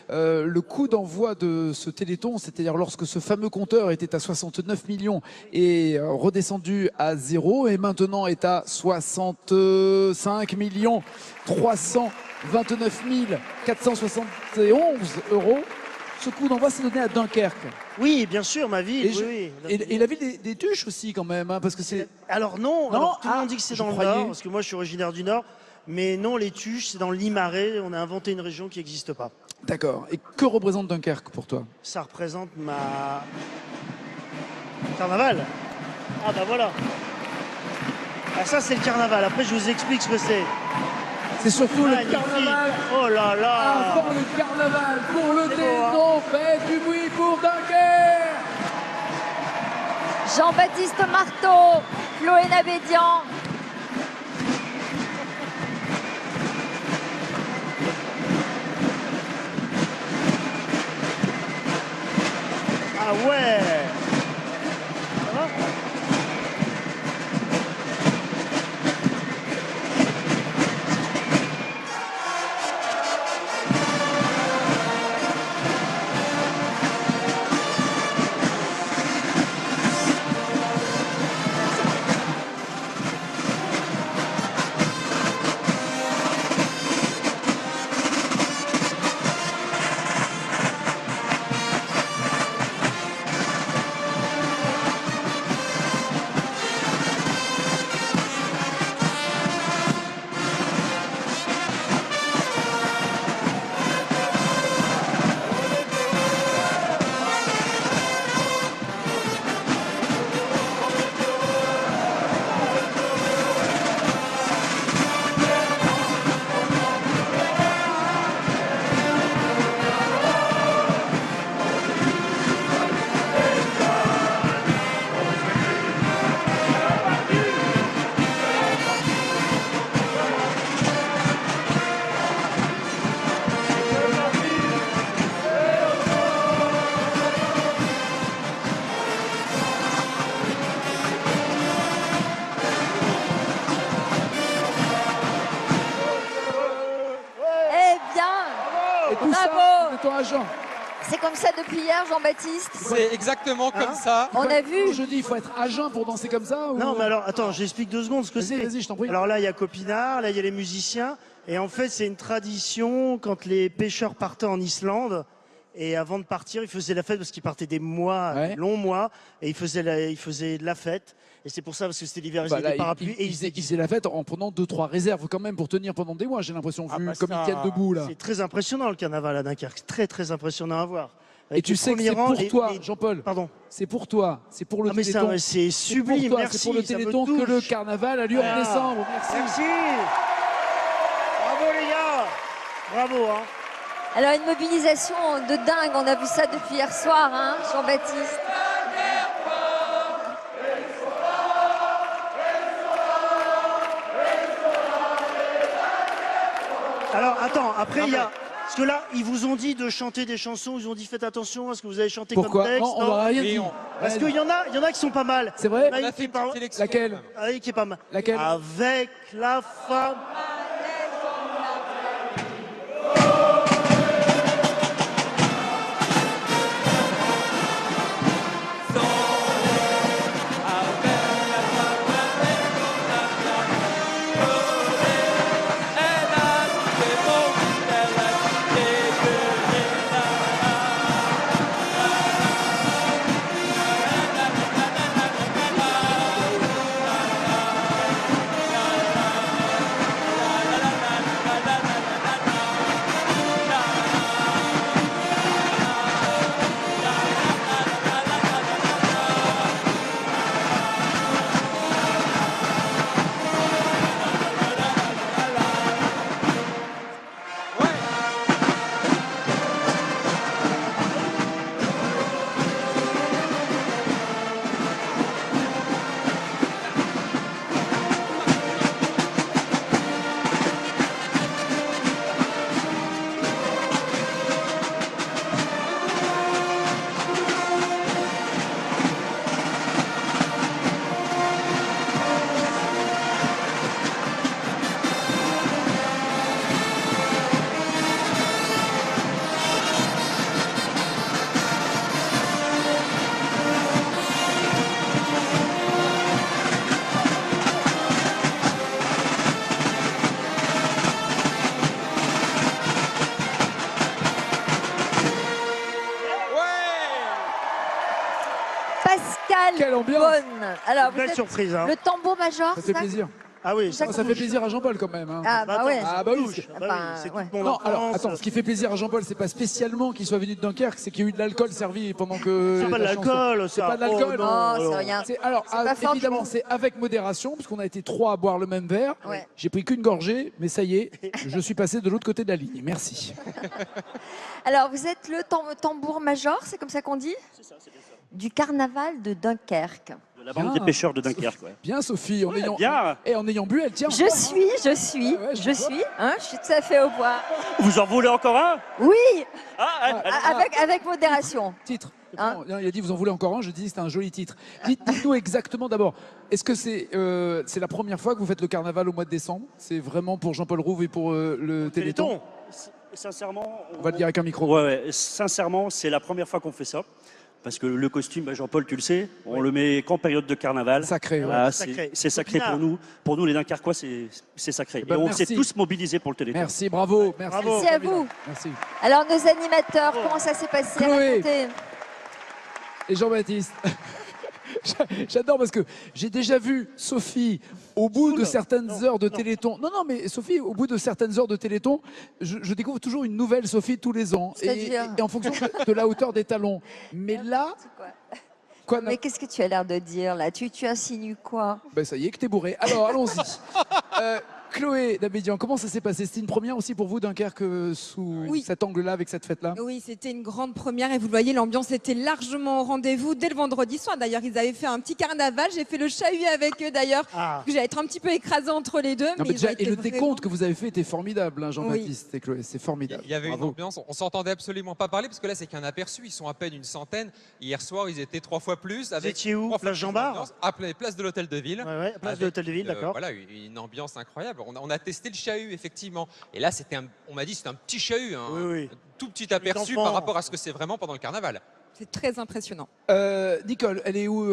le coût d'envoi de ce Téléthon, c'est-à-dire lorsque ce fameux compteur était à 69 millions et redescendu à 0 et maintenant est à 65 millions 329 471 euros. Ce coup d'envoi s'est donné à Dunkerque. Oui, bien sûr, ma ville. Et la ville des Tuches aussi, quand même, hein, parce que c'est. Alors non, alors, tout le monde dit que c'est dans le Nord, parce que moi je suis originaire du Nord, mais non, les Tuches, c'est dans le Limarais. On a inventé une région qui n'existe pas. D'accord. Et que représente Dunkerque pour toi? Ça représente ma. Carnaval. Ah bah voilà. Ah, ça c'est le carnaval. Après je vous explique ce que c'est. C'est surtout le carnaval. Oh là là. Avant le carnaval, pour le Téléthon, faites du bruit pour Dunkerque. Jean-Baptiste Marteau, Chloé Nabédian. Ah ouais. Ça va ? C'est comme ça depuis hier, Jean-Baptiste? C'est exactement comme ça. On a vu. Je dis, il faut être à jeun pour danser comme ça ou... Non, mais alors, attends, j'explique 2 secondes ce que c'est. Vas-y, je t'en prie. Alors là, il y a Copinard, là, il y a les musiciens. Et en fait, c'est une tradition quand les pêcheurs partaient en Islande. Et avant de partir, ils faisaient la fête parce qu'ils partaient des mois, des longs mois. Et ils faisaient de la fête. Et c'est pour ça, parce que c'était l'hiver, ils avaient des parapluies. Ils faisaient la fête en prenant 2-3 réserves quand même pour tenir pendant des mois, j'ai l'impression, vu comme ils tiennent debout là. C'est très impressionnant le carnaval à Dunkerque, c'est très très impressionnant à voir. Et tu sais que c'est pour toi, Jean-Paul. Pardon. C'est pour toi, c'est pour le Téléthon. C'est sublime, merci. C'est pour le Téléthon que le carnaval a lieu en décembre. Merci. Merci. Bravo les gars. Bravo. Hein. Alors une mobilisation de dingue, on a vu ça depuis hier soir, hein, Jean-Baptiste. Alors attends, après il y a... Parce que là, ils vous ont dit de chanter des chansons, ils vous ont dit faites attention à ce que vous avez chanté comme texte. Non, on n'aura rien dit. Parce qu'il y en a qui sont pas mal. C'est vrai? Laquelle? Qui est pas mal. Laquelle? Avec la femme. musicale Quelle ambiance. bonne. Alors, vous Belle êtes surprise. Hein. le tambour major, Ça fait plaisir. Ah oui, Ça Ça fait plaisir à Jean-Paul quand même. Hein. Ah bah ouais. Ah bah oui. Touche. Ah Bah bah, oui, c'est ouais. toute mon Non, alors enfance. attends, ce qui fait plaisir à Jean-Paul, c'est pas spécialement qu'il soit venu de Dunkerque, c'est qu'il y a eu de l'alcool servi pendant que. C'est pas de la chanson- l'alcool, C'est ça. pas de l'alcool. Oh, Oh, non, c'est rien. Alors, pas fort du évidemment, tout. c'est avec modération, parce qu'on a été 3 à boire le même verre. Ouais. J'ai pris qu'une gorgée, mais ça y est, je suis passé de l'autre côté de la ligne. Merci. Alors, vous êtes le tambour major, c'est comme ça qu'on dit? C'est ça, c'est bien ça. Du carnaval de Dunkerque. De la bande Bien. des pêcheurs de Dunkerque. Ouais. Bien, Sophie, en ayant. Bien. Et en ayant bu, elle tient. Je encore, hein. suis, Ah ouais, je vois. hein, je suis tout à fait au point. Vous en voulez encore un? Oui, Ah, avec modération. Titre. Hein Non, il a dit vous en voulez encore un, je dis c'était un joli titre. Dites-nous exactement d'abord, est-ce que c'est la première fois que vous faites le carnaval au mois de décembre? C'est vraiment pour Jean-Paul Rouve et pour le Téléthon? Téléthon. sincèrement. On va le dire avec un micro. Ouais, sincèrement, c'est la première fois qu'on fait ça. Parce que le costume, bah, Jean-Paul, tu le sais, on le met qu'en période de carnaval. Sacré, ouais. Ah, Sacré. c'est sacré pour nous. Pour nous, les Dunkerquois, c'est sacré. ben, Et on merci. s'est tous mobilisés pour le Téléthon. Merci, bravo. Merci, Bravo. Merci à vous. Merci. Alors, nos animateurs, comment ça s'est passé? Chloé. Racontez. Et Jean-Baptiste. J'adore parce que j'ai déjà vu Sophie au bout de certaines heures de Téléthon. Non, non, mais Sophie, au bout de certaines heures de Téléthon, je découvre toujours une nouvelle Sophie tous les ans. C'est-à-dire Et en fonction de la hauteur des talons. Mais là, quoi, Mais qu'est-ce que tu as l'air de dire là? Tu insinues quoi? ben, ça y est que t'es bourré. Alors, allons-y. Chloé Dabédian, comment ça s'est passé? C'était une première aussi pour vous, Dunkerque, sous Oui. cet angle-là, avec cette fête-là? Oui, c'était une grande première et vous le voyez, l'ambiance était largement au rendez-vous dès le vendredi soir. D'ailleurs, ils avaient fait un petit carnaval. J'ai fait le chahut avec eux d'ailleurs. Ah. J'allais être un petit peu écrasée entre les deux. Non, mais ils déjà, ont et été le vraiment- décompte que vous avez fait était formidable, hein, Jean-Baptiste et Chloé. C'est formidable. Il y avait une Bravo. ambiance, on s'entendait absolument pas parler parce que là c'est qu'un aperçu, ils sont à peine une centaine. Hier soir ils étaient 3 fois plus. Avec étiez où? 3 fois Place plus Jean-Bart d'ambiance. À place de l'hôtel de ville. Ouais, ouais, place Avec, de l'hôtel de ville, d'accord. Voilà, une ambiance incroyable. On a testé le chahut effectivement. Et là on m'a dit c'était un petit chahut, un Oui, oui. tout petit aperçu d'enfant. par rapport à ce que c'est vraiment pendant le carnaval. C'est très impressionnant. Nicole, elle est où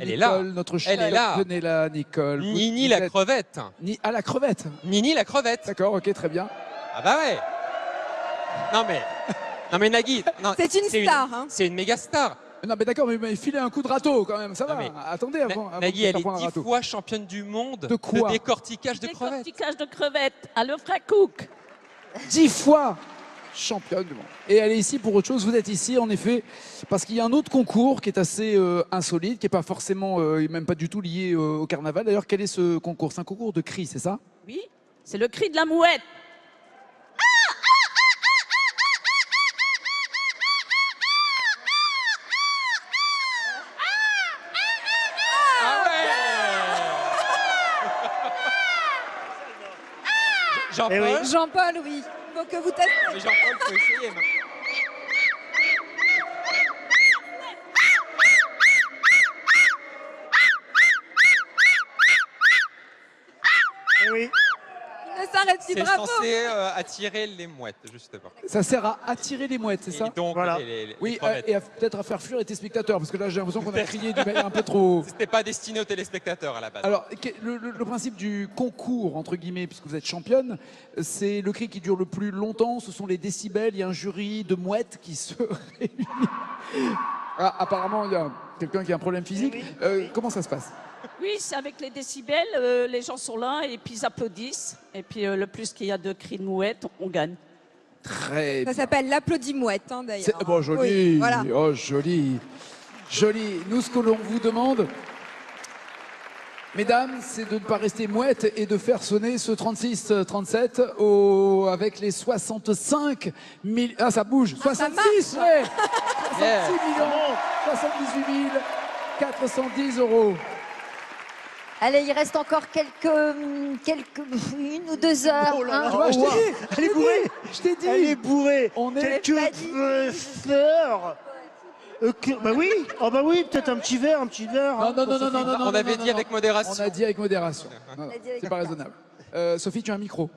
Elle est là. Notre Elle est là. Venez là, Nicole. Nini Vous la êtes- crevette. À la crevette. Nini la crevette. D'accord, ok, très bien. Ah bah ouais. Non mais Nagui, non, C'est une star, hein. C'est une méga star. Non, mais d'accord, mais filez un coup de râteau quand même, ça va. mais Attendez avant. Nagui, de elle faire est prendre un 10 râteau. fois championne du monde De quoi décortiquage de crevettes. Décortiquage de crevettes à l'Ofracook. 10 fois championne du monde. Et elle est ici pour autre chose. Vous êtes ici, en effet, parce qu'il y a un autre concours qui est assez insolite, qui n'est pas forcément, même pas du tout lié au carnaval. D'ailleurs, quel est ce concours? C'est un concours de cris, c'est ça? Oui, c'est le cri de la mouette. Ah ouais. Jean-Paul, Eh oui. Jean-Paul, oui. Faut que vous testiez. mais Jean-Paul, faut essayer. maintenant. Eh oui. Il ne s'arrête plus, C'est bravo. censé attirer les mouettes, justement. Ça sert à attirer les mouettes, c'est ça? Et donc, Voilà. les Oui, crevettes. et peut-être à faire fuir les téléspectateurs, parce que là, j'ai l'impression qu'on a crié d'une manière un peu trop. C'était pas destiné aux téléspectateurs à la base. Alors, le principe du concours, entre guillemets, puisque vous êtes championne, c'est le cri qui dure le plus longtemps, ce sont les décibels, il y a un jury de mouettes qui se réunit. Ah, apparemment, il y a quelqu'un qui a un problème physique. Comment ça se passe? Oui, c'est avec les décibels. Les gens sont là et puis ils applaudissent. Et puis le plus qu'il y a de cris de mouette, on gagne. Très Ça bien. s'appelle l'applaudimouette, hein, d'ailleurs. Bon, joli. Oui, voilà. Oh, joli. Joli. Nous, ce que l'on vous demande, mesdames, c'est de ne pas rester mouette et de faire sonner ce 36-37 avec les 65 000. Ah, ça bouge. 66, ouais. 66 Yeah. millions. 78 410 euros. Allez, il reste encore une ou 2 heures. Oh là là. hein. Tu vois, je t'ai dit. Elle est bourrée. Je t'ai dit. Elle est bourrée. On est- Quelques fleurs. Bah oui. Oh bah oui, peut-être un petit verre, Non, non, non, non, non, non. On avait non, dit non. avec modération. On a dit avec modération. Non, non, a dit avec c'est pas raisonnable. Sophie, tu as un micro.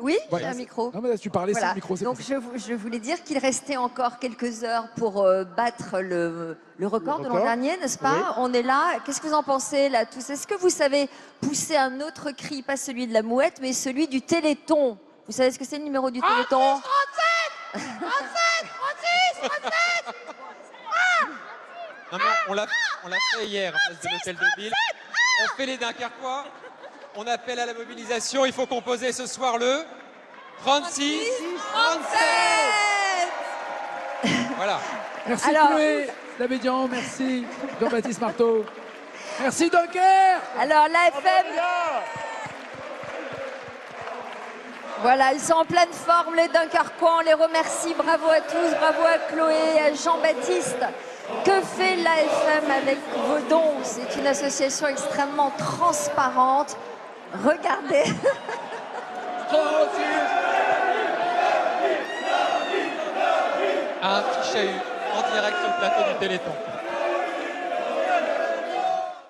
Oui, Ouais. j'ai un micro. Non, mais là, tu parlais sans Voilà. le micro. c'est Donc pour ça. je voulais dire qu'il restait encore quelques heures pour battre le record de l'an record. dernier, n'est-ce pas? Oui. On est là. Qu'est-ce que vous en pensez là tous? Est-ce que vous savez pousser un autre cri, pas celui de la mouette, mais celui du Téléthon? Vous savez ce que c'est le numéro du Téléthon? Non, mais on l'a fait hier en face de l'hôtel de ville. On fait les Dunkerquois. On appelle à la mobilisation. Il faut composer ce soir le 36 37. Voilà. Merci Alors- Chloé Labédian, merci Jean-Baptiste Marteau. Merci Dunkerque. Alors l'AFM, voilà, ils sont en pleine forme, les Dunkerquois, on les remercie. Bravo à tous, bravo à Chloé, à Jean-Baptiste. Que fait l'AFM avec vos dons? C'est une association extrêmement transparente. Regardez. Un petit chahut en direct sur le plateau du Téléthon.